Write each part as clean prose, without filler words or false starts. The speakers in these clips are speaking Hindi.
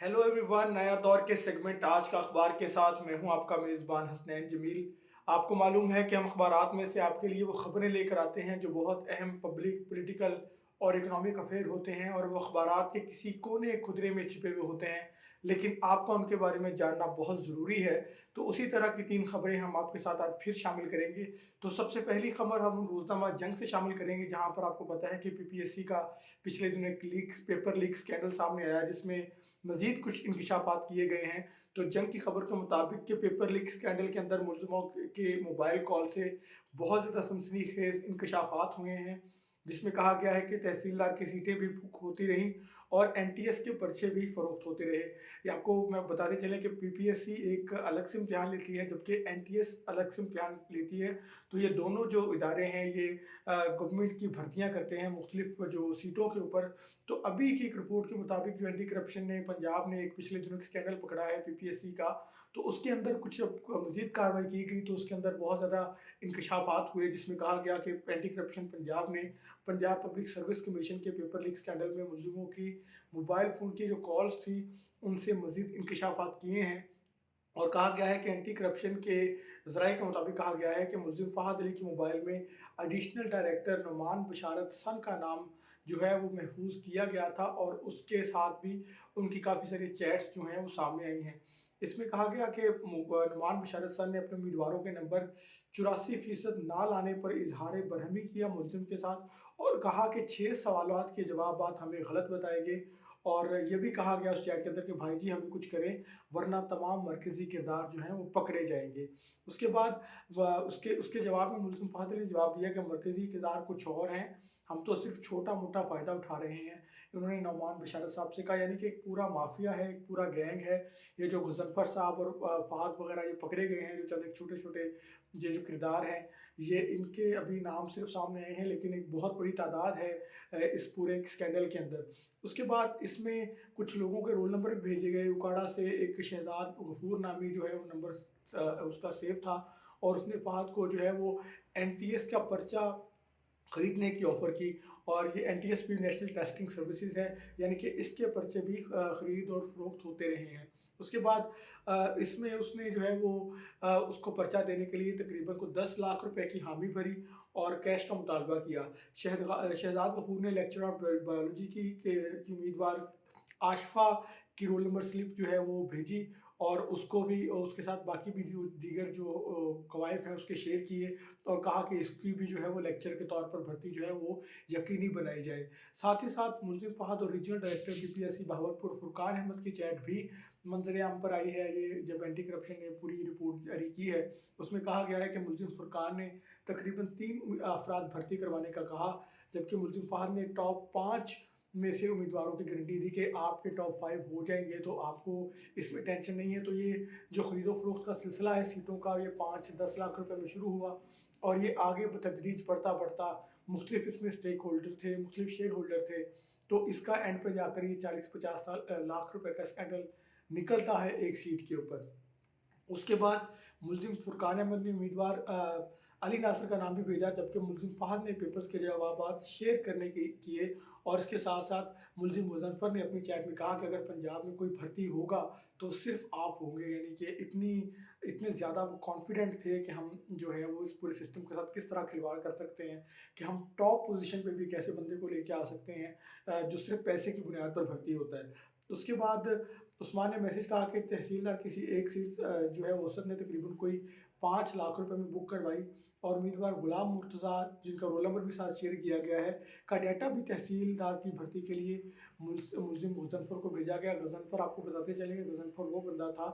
हेलो एवरीवन, नया दौर के सेगमेंट आज का अखबार के साथ मैं हूं आपका मेज़बान हसनैन जमील। आपको मालूम है कि हम अखबारात में से आपके लिए वो खबरें लेकर आते हैं जो बहुत अहम पब्लिक, पॉलिटिकल और इकोनॉमिक अफेयर होते हैं और वो अखबारात के किसी कोने खुदरे में छिपे हुए होते हैं, लेकिन आपका उनके बारे में जानना बहुत ज़रूरी है। तो उसी तरह की 3 खबरें हम आपके साथ आज फिर शामिल करेंगे। तो सबसे पहली खबर हम रोज़नामा जंग से शामिल करेंगे, जहाँ पर आपको पता है कि पीपीएससी का पिछले दिनों एक पेपर लीक स्कैंडल सामने आया, जिसमें मज़ीद कुछ इंकशाफात किए गए हैं। तो जंग की खबर के मुताबिक कि पेपर लीक स्कैंडल के अंदर मुलज़िमों के मोबाइल कॉल से बहुत ज़्यादा सनसनीखेज़ इंकशाफात हुए हैं, जिसमें कहा गया है कि तहसीलदार की सीटें भी बुक होती रहीं और एनटीएस के पर्चे भी फ़रोख्त होते रहे। ये आपको मैं बताते चलें कि पीपीएससी एक अलग से इम्तिहान लेती है, जबकि एनटीएस अलग से इम्तिहान लेती है। तो ये दोनों जो इदारे हैं, ये गवर्नमेंट की भर्तियाँ करते हैं मुख्तलिफ जो सीटों के ऊपर। तो अभी की एक रिपोर्ट के मुताबिक जो एंटी करप्शन ने पंजाब ने एक पिछले दिनों एक स्कैंडल पकड़ा है पीपीएससी का, तो उसके अंदर कुछ मज़ीद कार्रवाई की गई, तो उसके अंदर बहुत ज़्यादा इंकशाफात हुए, जिसमें कहा गया कि एंटी करप्शन पंजाब ने पंजाब पब्लिक सर्विस कमीशन के पेपर लीक स्कैंडल में मुलज़िमों की मोबाइल फ़ोन की जो कॉल्स थी, उनसे मज़ीद इंकशाफात किए हैं। और कहा गया है कि एंटी करप्शन के ज़राए के मुताबिक कहा गया है कि मुलज़िम फ़हद अली के मोबाइल में एडिशनल डायरेक्टर नुमान बशारत सन का नाम जो है वो महफूज किया गया था, और उसके साथ भी उनकी काफ़ी सारी चैट्स जो हैं वो सामने आई हैं। इसमें कहा गया कि नुमान बशारत सन ने अपने उम्मीदवारों के नंबर 84% ना लाने पर इजहार बरहमी किया मुलज़िम के साथ, और कहा कि 6 सवालात के जवाबात हमें गलत बताए गए, और ये भी कहा गया उस चैट के अंदर कि भाई जी हमें कुछ करें, वरना तमाम मरकज़ी किरदार जो हैं वो पकड़े जाएँगे। उसके बाद व उसके उसके जवाब में मुल्ज़िम फ़हद ने जवाब दिया कि मरकज़ी किरदार कुछ और हैं, हम तो सिर्फ़ छोटा-मोटा फ़ायदा उठा रहे हैं। उन्होंने नौमान बशारत साहब से कहा, यानी कि एक पूरा माफ़िया है, एक पूरा गैंग है। ये जो गज़नफ़र साहब और फ़हद वग़ैरह ये पकड़े गए हैं, जो चंद एक छोटे-छोटे ये जो किरदार हैं, ये इनके अभी नाम सिर्फ़ सामने आए हैं, लेकिन एक बहुत बड़ी तादाद है इस पूरे स्कैंडल के अंदर। उसके बाद इसमें कुछ लोगों के रोल नंबर भी भेजे गए। उकाड़ा से एक शहज़ाद गफूर नामी जो है वो नंबर उसका सेव था, और उसने फ़हद को जो है वो एनटीएस का पर्चा खरीदने की ऑफ़र की, और ये एनटीएस भी नेशनल टेस्टिंग सर्विसेज़ है, यानी कि इसके पर्चे भी खरीद और फ़रोख्त होते रहे हैं। उसके बाद इसमें उसने जो है वो उसको पर्चा देने के लिए तकरीबन को 10 लाख रुपए की हामी भरी और कैश का मुतालबा किया। शहज़ाद गफूर ने लेक्चर ऑफ बायोलॉजी की उम्मीदवार आशफ़ा की रोल नंबर स्लिप जो है वो भेजी, और उसको भी उसके साथ बाकी भी जो दीगर जो कवायद हैं उसके शेयर किए, और कहा कि इसकी भी जो है वो लेक्चर के तौर पर भर्ती जो है वो यकीनी बनाई जाए। साथ ही साथ मुलज़िम फ़हद और regional director PPSC Bahawalpur Furqan Ahmed की चैट भी मंज़र-ए-आम पर आई है। ये जब एंटी करप्शन ने पूरी रिपोर्ट जारी की है, उसमें कहा गया है कि मुलज़िम फुरकान ने तकरीबन 3 अफराद भर्ती करवाने का कहा, जबकि मुलज़िम फ़हद ने टॉप 5 में से उम्मीदवारों की गारंटी दी कि आपके टॉप 5 हो जाएँगे, तो आपको इसमें टेंशन नहीं है। तो ये जो खरीदो-फ़रोख्त का सिलसिला है सीटों का, ये 5 से 10 लाख रुपए में शुरू हुआ, और ये आगे बतदरीज बढ़ता-बढ़ता मुख्तलिफ इसमें स्टेक होल्डर थे, मुख्तलिफ शेयर होल्डर थे। तो इसका एंड पे जाकर ये 40-50 लाख रुपए का स्कैंडल निकलता है एक सीट के ऊपर। उसके बाद मुलज़िम फुरकान अहमद ने उम्मीदवार अली नासर का नाम भी भेजा, जबकि मुलज़िम फ़हद ने पेपर्स के जवाबात शेयर करने की किए, और इसके साथ-साथ मुलज़िम मुज़फ़्फ़र ने अपनी चैट में कहा कि अगर पंजाब में कोई भर्ती होगा, तो सिर्फ़ आप होंगे। यानी कि इतने ज़्यादा वो कॉन्फिडेंट थे कि हम जो है वो इस पूरे सिस्टम के साथ किस तरह खिलवाड़ कर सकते हैं, कि हम टॉप पोज़ीशन पे भी कैसे बंदे को लेके आ सकते हैं जो सिर्फ़ पैसे की बुनियाद पर भर्ती होता है। उसके बाद उस्मान ने मैसेज कहा कि तहसीलदार किसी एक सीट जो है औसत ने तकरीबन कोई 5 लाख रुपए में बुक करवाई, और उम्मीदवार गुलाम मुर्तज़ा, जिनका रोल नंबर भी साथ शेयर किया गया है, का डाटा भी तहसीलदार की भर्ती के लिए मुलज़िम गज़नफ़र को भेजा गया। गज़नफ़र, आपको बताते चलें कि गज़नफ़र वो बंदा था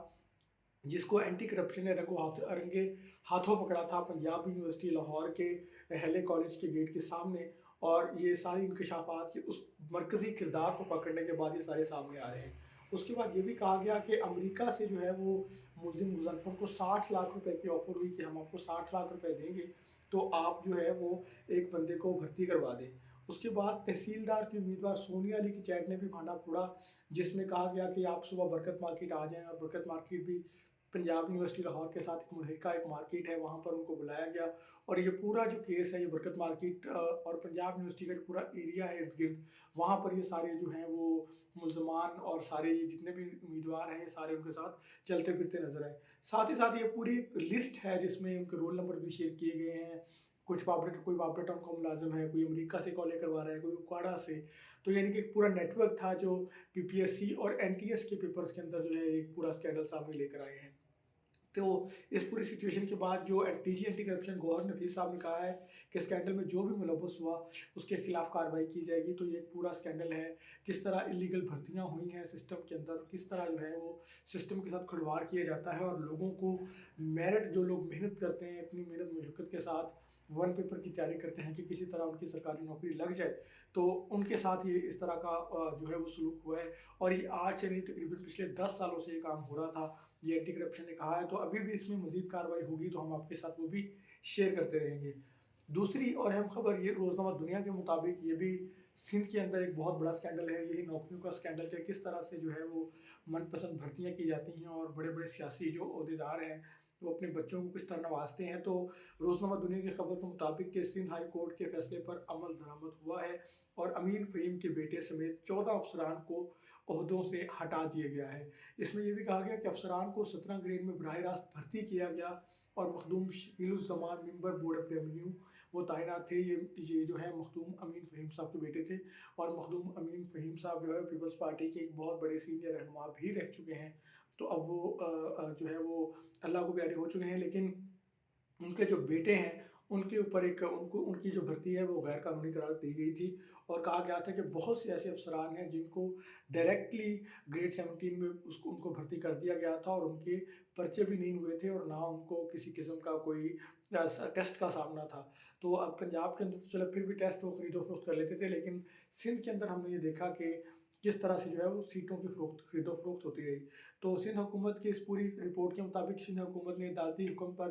जिसको एंटी करप्शन ने रंगे हाथों पकड़ा था पंजाब यूनिवर्सिटी लाहौर के हेले कॉलेज के गेट के सामने, और ये सारी इंकशाफात के उस मरकज़ी किरदार को पकड़ने के बाद ये सारे सामने आ रहे हैं। उसके बाद ये भी कहा गया कि अमेरिका से जो है वो मुलज़िम मुज़फ़्फ़र को 60 लाख रुपए की ऑफ़र हुई कि हम आपको 60 लाख रुपए देंगे, तो आप जो है वो एक बंदे को भर्ती करवा दें। उसके बाद तहसीलदार की उम्मीदवार सोनिया अली की चैट ने भी भांडा फोड़ा, जिसमें कहा गया कि आप सुबह बरकत मार्केट आ जाएँ, और बरकत मार्केट भी पंजाब यूनिवर्सिटी लाहौर के साथ एक मुल्हिका एक मार्केट है, वहाँ पर उनको बुलाया गया और ये पूरा जो केस है, ये बरकत मार्केट और पंजाब यूनिवर्सिटी का जो पूरा एरिया है इर्द-गिर्द, वहाँ पर ये सारे जो हैं वो मुल्ज़मान और सारे ये जितने भी उम्मीदवार हैं, ये सारे उनके साथ चलते-फिरते नज़र आए। साथ ही साथ ये पूरी एक लिस्ट है जिसमें उनके रोल नंबर भी शेयर किए गए हैं। कुछ कोई बाबरा टाउन का मुलाज़िम है, कोई अमेरिका से कॉलें करवा रहा है, कोई उकाड़ा से। तो यानी कि एक पूरा नेटवर्क था जो पीपीएससी और एनटीएस के पेपर्स के अंदर जो है एक पूरा स्कैंडल सामने लेकर आए हैं। तो इस पूरी सिचुएशन के बाद जो डीजी एंटी करप्शन गौहर नफीस साहब ने कहा है कि स्कैंडल में जो भी मुलव्वस हुआ उसके खिलाफ कार्रवाई की जाएगी। तो ये एक पूरा स्कैंडल है, किस तरह इलीगल भर्तियां हुई हैं सिस्टम के अंदर, किस तरह जो है वो सिस्टम के साथ खिलवाड़ किया जाता है और लोगों को मेरिट, जो लोग मेहनत करते हैं इतनी मेहनत मशक्क़त के साथ वन पेपर की तैयारी करते हैं कि किसी तरह उनकी सरकारी नौकरी लग जाए, तो उनके साथ ये इस तरह का जो है वो सलूक हुआ है। और ये आज से नहीं, तकरीबन पिछले 10 सालों से ये काम हो रहा था, ये एंटी करप्शन ने कहा है। तो अभी भी इसमें मज़ीद कार्रवाई होगी तो हम आपके साथ वो भी शेयर करते रहेंगे। दूसरी और अहम खबर, ये रोज़नामा दुनिया के मुताबिक ये भी सिंध के अंदर एक बहुत बड़ा स्कैंडल है। यही नौकरियों का स्कैंडल है, किस तरह से जो है वो मनपसंद भर्तियाँ की जाती हैं और बड़े-बड़े सियासी जो ओहदेदार हैं, वो अपने बच्चों को किस तरह नवाजते हैं। तो रोज़नामा दुनिया की खबर के मुताबिक कि सिंध हाई कोर्ट के फैसले पर अमल दरामद हुआ है और अमीन फ़हीम के बेटे समेत 14 अफसरान को ओहदों से हटा दिया गया है। इसमें यह भी कहा गया कि अफसरान को 17 ग्रेड में बराह रास्त भर्ती किया गया और Makhdoom Shakeeluzzaman member board of revenue वो तैनात थे। ये जो है मखदूम अमीन फ़हीम साहब के बेटे थे और मखदूम अमीन फ़हीम साहब जो है पीपल्स पार्टी के एक बहुत बड़े सीनियर रहनुमा भी रह चुके हैं। तो अब वो जो है वो अल्लाह को प्यारे हो चुके हैं, लेकिन उनके जो बेटे हैं, उनके ऊपर एक उनको उनकी जो भर्ती है वो गैर कानूनी करार दी गई थी और कहा गया था कि बहुत से ऐसे अफसरान हैं जिनको डायरेक्टली ग्रेड 17 में उसको उनको भर्ती कर दिया गया था और उनके पर्चे भी नहीं हुए थे और ना उनको किसी किस्म का कोई टेस्ट का सामना था। तो अब पंजाब के अंदर तो चलो फिर भी टेस्ट वो खरीदो-फरोख्त कर लेते थे, लेकिन सिंध के अंदर हमने ये देखा कि किस तरह से जो है वो सीटों की खरीदो-फरोख्त होती रही। तो सिंध हुकूमत की इस पूरी रिपोर्ट के मुताबिक सिंध हुकूमत ने अदालती हुक्म पर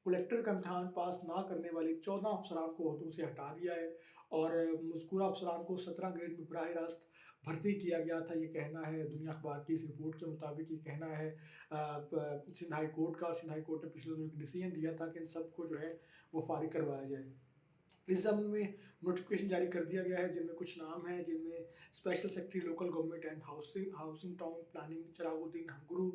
कलेक्टर का इम्तहान पास ना करने वाले 14 अफसरान को ओहदों से हटा दिया है और मज़कूरा अफसरान को 17 ग्रेड में बराह रास्त भर्ती किया गया था। ये कहना है दुनिया अखबार की इस रिपोर्ट के मुताबिक, ये कहना है सिंध हाई कोर्ट का। और सिंध हाई कोर्ट ने पिछले दिनों एक डिसीजन दिया था कि इन सबको जो है वो फारिग करवाया जाए। इस ज़म्न में नोटिफिकेशन जारी कर दिया गया है जिनमें कुछ नाम हैं, जिनमें special secretary local government and housing town planning Chiraguddin Hamguru,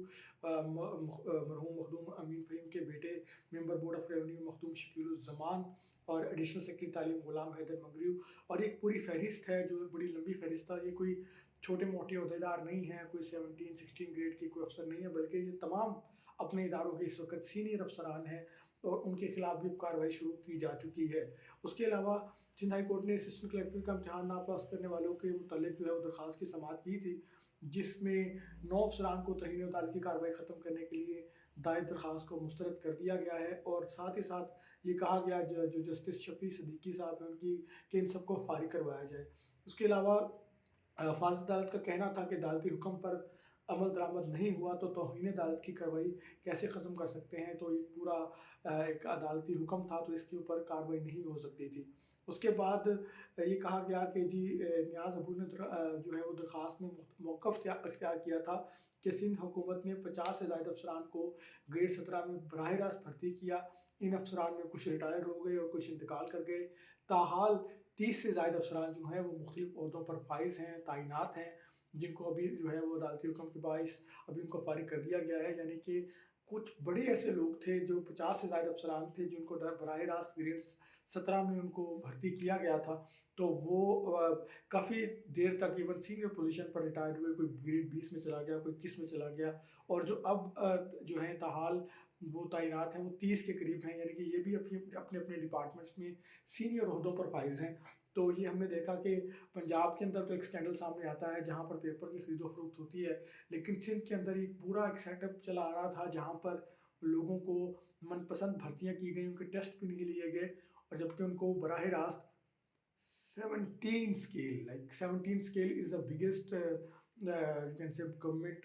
मरहूम मखदूम अमीन फ़हीम के बेटे member board of revenue Makhdoom Shakeeluzzaman और एडिशनल सेक्रेटरी तालीम गुलाम हैदर मंगरू। और एक पूरी फहरिस्त है जो बड़ी लंबी फहरिस्त है। ये कोई छोटे मोटे अहदेदार नहीं हैं, कोई 17-16 ग्रेड के कोई अफसर नहीं है, बल्कि ये तमाम अपने इदारों के इस वक्त सीनियर अफसरान हैं और उनके खिलाफ भी कार्रवाई शुरू की जा चुकी है। उसके अलावा सिंध हाई कोर्ट ने असिस्टेंट कलेक्टर का इम्तहान ना पास करने वालों के मुतालिक जो है वो दरख्वास्त की समाअत की थी, जिसमें 9 अफसरान को तहीन अदालत की कार्रवाई ख़त्म करने के लिए दायर दरख्वास्त को मुस्तरद कर दिया गया है। और साथ ही साथ ये कहा गया जो जस्टिस शफी सदीकी साहब हैं उनकी कि इन सबको फारिग करवाया जाए। उसके अलावा फाजिल अदालत का कहना था कि अदालती हुक्म पर अमल दरामद नहीं हुआ तो तौहीन अदालत की कार्रवाई कैसे ख़त्म कर सकते हैं। तो ये पूरा एक अदालती हुक्म था तो इसके ऊपर कार्रवाई नहीं हो सकती थी। उसके बाद ये कहा गया कि जी नियाज़ अबू ने जो है वो दरख्वास्त में मौक़िफ़ अख्तियार किया था कि सिंध हुकूमत ने 50 से ज़ायद अफसरान को ग्रेड 17 में बराह रास्त भर्ती किया। इन अफसरान में कुछ रिटायर्ड हो गए और कुछ इंतकाल कर गए। ताहाल 30 से ज़ायद अफसरान जो हैं वो मुख्तलिफ़ ओहदों पर फाइज़ हैं, तैनात हैं, जिनको अभी जो है वो अदालती हुक्म के बाइस अभी उनको फारिग कर दिया गया है। यानी कि कुछ बड़े ऐसे लोग थे जो 50 से ज़ायद अफसरान थे जिनको बराह रास्त ग्रेड 17 में उनको भर्ती किया गया था। तो वो काफ़ी देर तक इवन सीनियर पोजीशन पर रिटायर्ड हुए, कोई ग्रेड 20 में चला गया, कोई 21 में चला गया और जो अब जो है ताहाल वो तैनात हैं वो 30 के करीब हैं। यानी कि ये भी अपने डिपार्टमेंट्स में सीनियर ओहदों पर फाइज हैं। तो ये हमने देखा कि पंजाब के अंदर तो एक स्कैंडल सामने आता है जहाँ पर पेपर की खरीदो फरोख्त होती है, लेकिन सिंध के अंदर एक पूरा एक सेटअप चला आ रहा था जहाँ पर लोगों को मनपसंद भर्तियाँ की गई, उनके टेस्ट भी नहीं लिए गए और जबकि उनको बराह रास्त 17 scale is the biggest you can say government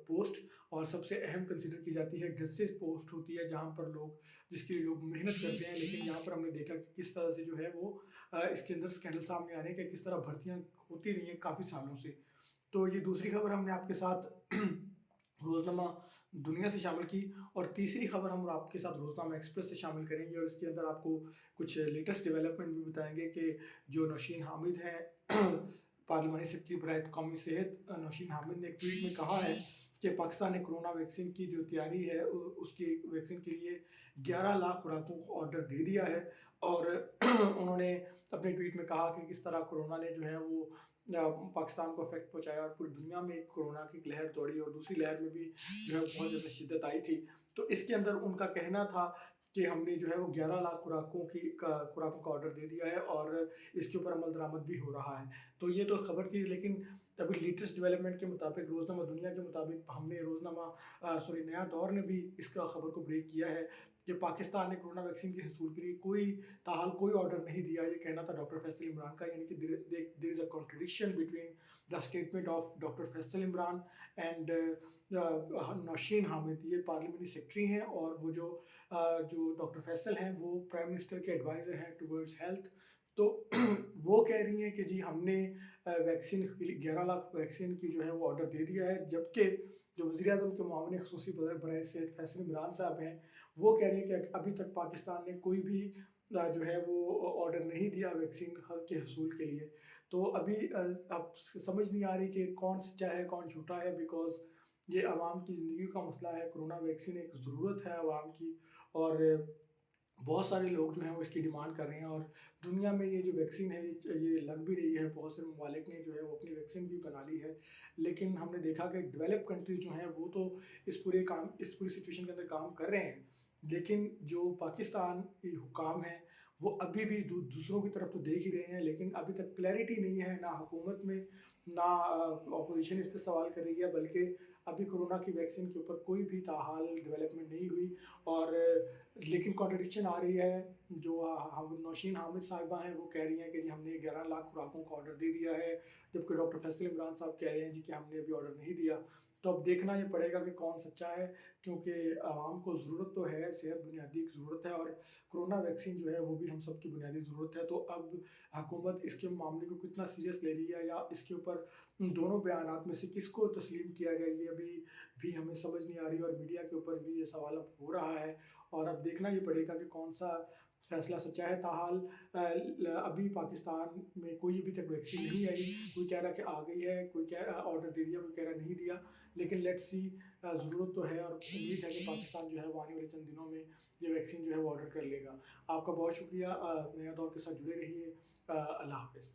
post और सबसे अहम कंसिडर की जाती है गस्सेस पोस्ट होती है जहाँ पर लोग जिसके लिए लोग मेहनत करते हैं। लेकिन यहाँ पर हमने देखा कि किस तरह से जो है वो इसके अंदर स्कैंडल सामने आने के किस तरह भर्तियाँ होती रही हैं काफ़ी सालों से। तो ये दूसरी खबर हमने आपके साथ रोज़नामा दुनिया से शामिल की। और तीसरी खबर हम आपके साथ रोज़नामा एक्सप्रेस से शामिल करेंगे और इसके अंदर आपको कुछ लेटेस्ट डेवलपमेंट भी बताएँगे कि जो नौशीन हामिद हैं पार्लिमानी सेक्रेटरी बराए कौमी सेहत नौशीन हामिद ने एक ट्वीट में कहा है कि पाकिस्तान ने कोरोना वैक्सीन की जो तैयारी है उसकी वैक्सीन के लिए 11 लाख खुराकों को ऑर्डर दे दिया है। और उन्होंने अपने ट्वीट में कहा कि किस तरह कोरोना ने जो है वो पाकिस्तान को इफेक्ट पहुंचाया और पूरी दुनिया में एक कोरोना की लहर दौड़ी और दूसरी लहर में भी जो है बहुत ज़्यादा शिद्दत आई थी। तो इसके अंदर उनका कहना था कि हमने जो है वो 11 लाख खुराकों का ऑर्डर दे दिया है और इसके ऊपर अमल दरामद भी हो रहा है। तो ये तो खबर थी, लेकिन अभी लेटेस्ट डेवलपमेंट के मुताबिक रोज़नामा दुनिया के मुताबिक हमने नया दौर ने भी इसका खबर को ब्रेक किया है कि पाकिस्तान ने कोरोना वैक्सीन के हसूल के लिए ताहाल कोई ऑर्डर नहीं दिया। ये कहना था डॉक्टर फैसल इमरान का, यानी कि there is a contradiction between the statement of doctor Faisal Imran and Nausheen Hamid. ये पार्लियामेंट्री सेक्रेटरी हैं और जो डॉक्टर फैसल हैं वो प्राइम मिनिस्टर के एडवाइज़र हैं टुवर्ड्स हेल्थ। तो वो कह रही हैं कि जी हमने वैक्सीन के लिए 11 लाख वैक्सीन की जो है वो ऑर्डर दे दिया है, जबकि जो वज़ीर-ए-आज़म के मुआविन ख़ुसूसी बराए सेहत फैसल इमरान साहब हैं, वो कह रहे हैं कि अभी तक पाकिस्तान ने कोई भी जो है वो ऑर्डर नहीं दिया वैक्सीन के हसूल के लिए। तो अभी अब समझ नहीं आ रही कि कौन सच्चा है, कौन झूठा है, बिकॉज़ ये आवाम की ज़िंदगी का मसला है। कोरोना वैक्सीन एक ज़रूरत है आवाम की और बहुत सारे लोग जो हैं वो इसकी डिमांड कर रहे हैं और दुनिया में ये जो वैक्सीन है ये लग भी रही है। बहुत से ममालिक ने जो है वो अपनी वैक्सीन भी बना ली है। लेकिन हमने देखा कि डेवलप कंट्रीज़ जो हैं वो तो इस पूरी सिचुएशन के अंदर काम कर रहे हैं। लेकिन जो पाकिस्तान के हुकाम हैं वो अभी भी दूसरों की तरफ तो देख ही रहे हैं, लेकिन अभी तक क्लैरिटी नहीं है, ना हुकूमत में, ना ऑपोजिशन इस पे सवाल कर रही है, बल्कि अभी कोरोना की वैक्सीन के ऊपर कोई भी ताहाल डेवलपमेंट नहीं हुई। और लेकिन कॉन्ट्रडिक्शन आ रही है। जो हम नौशीन हामिद साहिबा हैं वो कह रही हैं कि जी हमने 11 लाख खुराकों का ऑर्डर दे दिया है, जबकि डॉक्टर फैसल इमरान साहब कह रहे हैं जी कि हमने अभी ऑर्डर नहीं दिया। तो अब देखना ये पड़ेगा कि कौन सच्चा है, क्योंकि आवाम को ज़रूरत तो है, सेहत बुनियादी ज़रूरत है और कोरोना वैक्सीन जो है वो भी हम सब की बुनियादी ज़रूरत है। तो अब हुकूमत इसके मामले को कितना सीरियस ले रही है या इसके ऊपर दोनों बयानात में से किसको तस्लीम किया जाए, ये अभी भी हमें समझ नहीं आ रही और मीडिया के ऊपर भी ये सवाल अब हो रहा है। और अब देखना ये पड़ेगा कि कौन सा फैसला सच्चा है। ताहाल अभी पाकिस्तान में कोई अभी तक वैक्सीन नहीं आई। कोई कह रहा कि आ गई है, कोई कह रहा ऑर्डर दे दिया, कोई कह रहा नहीं दिया। लेकिन लेट्स सी, ज़रूरत तो है और उम्मीद है कि पाकिस्तान जो है वो आने वाले चंद दिनों में ये वैक्सीन जो है वो ऑर्डर कर लेगा। आपका बहुत शुक्रिया, नया दौर के साथ जुड़े रहिए। अल्लाह हाफ़िज़।